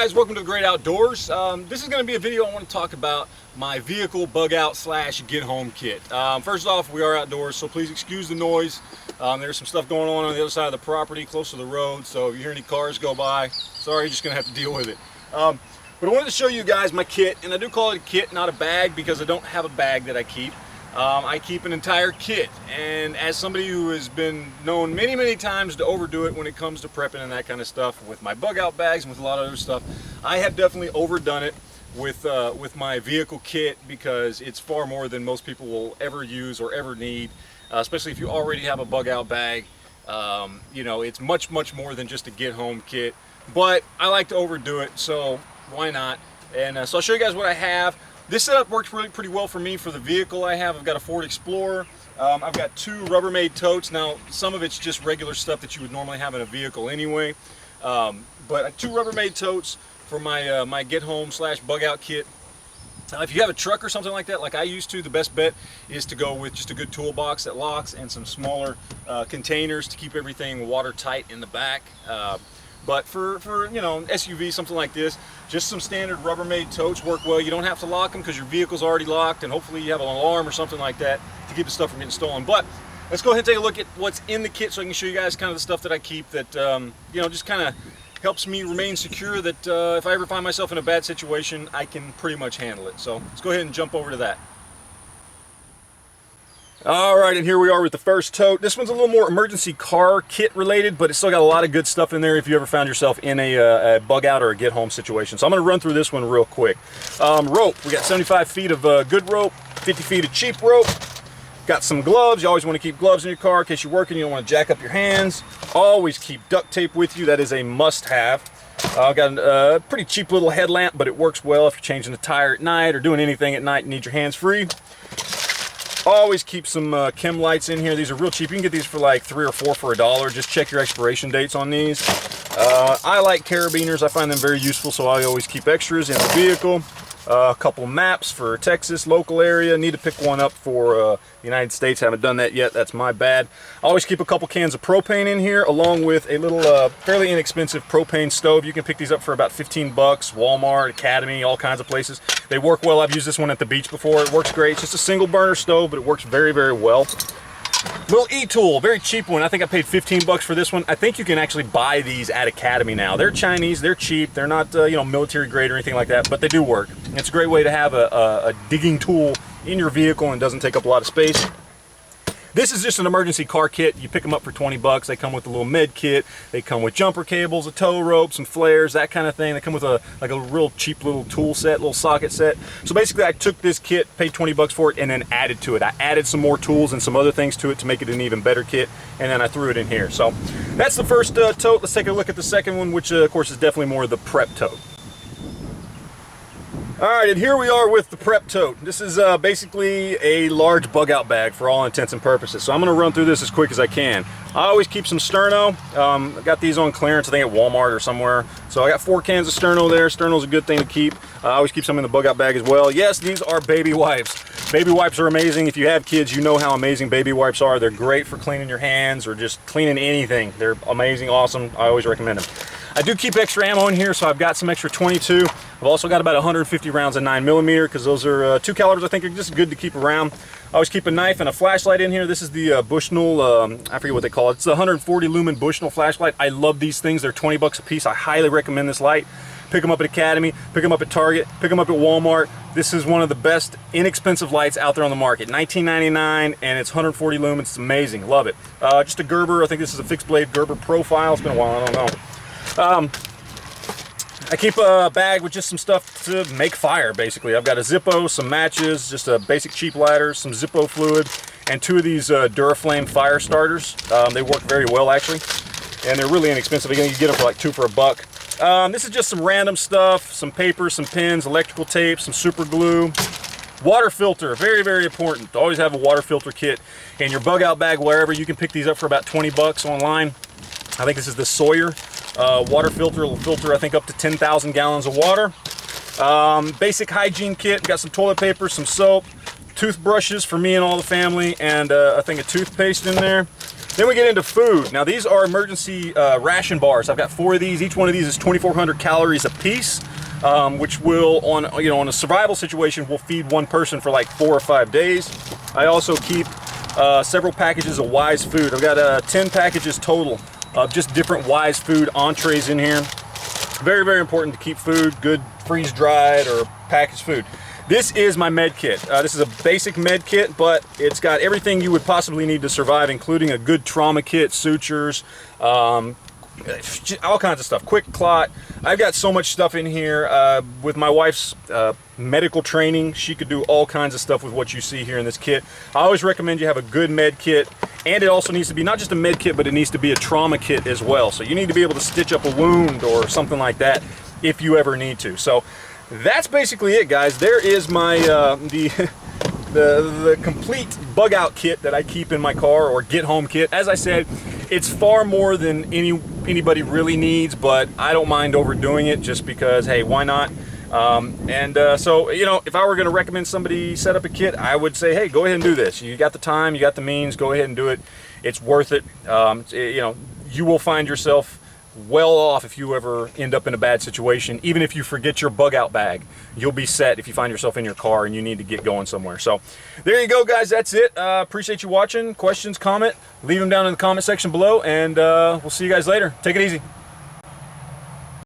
guys, welcome to the Great Outdoors. This is going to be a video I want to talk about my vehicle bug out / get home kit. First off, we are outdoors, so please excuse the noise. There's some stuff going on the other side of the property, close to the road, so if you hear any cars go by, sorry, you're just going to have to deal with it. But I wanted to show you guys my kit, and I do call it a kit, not a bag, because I don't have a bag that I keep. I keep an entire kit, and as somebody who has been known many times to overdo it when it comes to prepping and that kind of stuff with my bug out bags and with a lot of other stuff, I have definitely overdone it with my vehicle kit, because it's far more than most people will ever use or ever need, especially if you already have a bug out bag. You know, it's much more than just a get home kit, but I like to overdo it, so why not? And so I'll show you guys what I have. This setup works really pretty well for me for the vehicle I have. I've got a Ford Explorer. I've got 2 Rubbermaid totes. Now, some of it's just regular stuff that you would normally have in a vehicle anyway. But 2 Rubbermaid totes for my my get home / bug out kit. If you have a truck or something like that, like I used to, the best bet is to go with just a good toolbox that locks and some smaller containers to keep everything watertight in the back. But for you know, SUV, something like this, just some standard Rubbermaid totes work well. You don't have to lock them because your vehicle's already locked, and hopefully you have an alarm or something like that to keep the stuff from getting stolen. But let's go ahead and take a look at what's in the kit so I can show you guys kind of the stuff that I keep that you know, just kind of helps me remain secure, that if I ever find myself in a bad situation, I can pretty much handle it. So let's go ahead and jump over to that. Alright, and here we are with the first tote. This one's a little more emergency car kit related, but it's still got a lot of good stuff in there if you ever found yourself in a bug out or a get home situation. So I'm going to run through this one real quick. Rope. We got 75 feet of good rope, 50 feet of cheap rope. Got some gloves. You always want to keep gloves in your car in case you're working. You don't want to jack up your hands. Always keep duct tape with you. That is a must-have. I've got a pretty cheap little headlamp, but it works well if you're changing a tire at night or doing anything at night and need your hands free. Always keep some chem lights in here. These are real cheap. You can get these for like $3 or $4 for $1. Just check your expiration dates on these. I like carabiners. I find them very useful, so I always keep extras in the vehicle. A couple maps for Texas, local area. Need to pick one up for the United States. Haven't done that yet. That's my bad. I always keep a couple cans of propane in here, along with a little fairly inexpensive propane stove. You can pick these up for about 15 bucks. Walmart, Academy, all kinds of places. They work well. I've used this one at the beach before. It works great. It's just a single burner stove, but it works very well. Little e-tool, very cheap one. I think I paid 15 bucks for this one. I think you can actually buy these at Academy now. They're Chinese, they're cheap, they're not you know, military grade or anything like that, but they do work. It's a great way to have a digging tool in your vehicle and doesn't take up a lot of space. This is just an emergency car kit. You pick them up for 20 bucks. They come with a little med kit. They come with jumper cables, a tow rope, some flares, that kind of thing. They come with a real cheap little tool set, little socket set. So basically I took this kit, paid 20 bucks for it, and then added to it. I added some more tools and some other things to it to make it an even better kit, and then I threw it in here. So that's the first tote. Let's take a look at the second one, which of course is definitely more the prep tote. Alright, and here we are with the prep tote. This is basically a large bug out bag for all intents and purposes. So I'm going to run through this as quick as I can. I always keep some sterno. I got these on clearance, I think at Walmart or somewhere. So I got 4 cans of sterno there. Sterno's a good thing to keep. I always keep some in the bug out bag as well. Yes, these are baby wipes. Baby wipes are amazing. If you have kids, you know how amazing baby wipes are. They're great for cleaning your hands or just cleaning anything. They're amazing, awesome. I always recommend them. I do keep extra ammo in here, so I've got some extra 22. I've also got about 150 rounds of 9mm, because those are 2 calibers I think are just good to keep around. I always keep a knife and a flashlight in here. This is the Bushnell, I forget what they call it. It's the 140 lumen Bushnell flashlight. I love these things. They're 20 bucks a piece. I highly recommend this light. Pick them up at Academy, pick them up at Target, pick them up at Walmart. This is one of the best inexpensive lights out there on the market. $19.99, and it's 140 lumens. It's amazing. Love it. Just a Gerber. I think this is a fixed blade Gerber profile. It's been a while. I don't know. I keep a bag with just some stuff to make fire, basically. I've got a Zippo, some matches, just a basic cheap lighter, some Zippo fluid, and 2 of these Duraflame fire starters. They work very well, actually, and they're really inexpensive. Again, you get them for like 2 for $1. This is just some random stuff, some paper, some pins, electrical tape, some super glue. Water filter, very important. Always have a water filter kit in your bug out bag wherever. You can pick these up for about 20 bucks online. I think this is the Sawyer water filter. It'll filter, I think, up to 10,000 gallons of water. Basic hygiene kit. Got some toilet paper, some soap, toothbrushes for me and all the family, and I think a toothpaste in there. Then we get into food. Now these are emergency ration bars. I've got 4 of these. Each one of these is 2,400 calories a piece, which will, on a survival situation, will feed one person for like 4 or 5 days. I also keep several packages of Wise food. I've got 10 packages total of just different Wise food entrees in here. Very, very important to keep food good, freeze-dried or packaged food. This is my med kit. This is a basic med kit, but it's got everything you would possibly need to survive, including a good trauma kit, sutures, all kinds of stuff, quick clot. I've got so much stuff in here. With my wife's medical training, she could do all kinds of stuff with what you see here in this kit. I always recommend you have a good med kit, and it also needs to be not just a med kit, but it needs to be a trauma kit as well. So you need to be able to stitch up a wound or something like that if you ever need to. So that's basically it, guys. There is my the complete bug out kit that I keep in my car, or get home kit. As I said, it's far more than anybody really needs, but I don't mind overdoing it just because, hey, why not? So, if I were going to recommend somebody set up a kit, I would say, hey, go ahead and do this. You got the time, you got the means, go ahead and do it. It's worth it. You will find yourself well off if you ever end up in a bad situation. Even if you forget your bug out bag, you'll be set if you find yourself in your car and you need to get going somewhere. So there you go, guys. That's it. Appreciate you watching. Questions, comment, leave them down in the comment section below, and we'll see you guys later. Take it easy.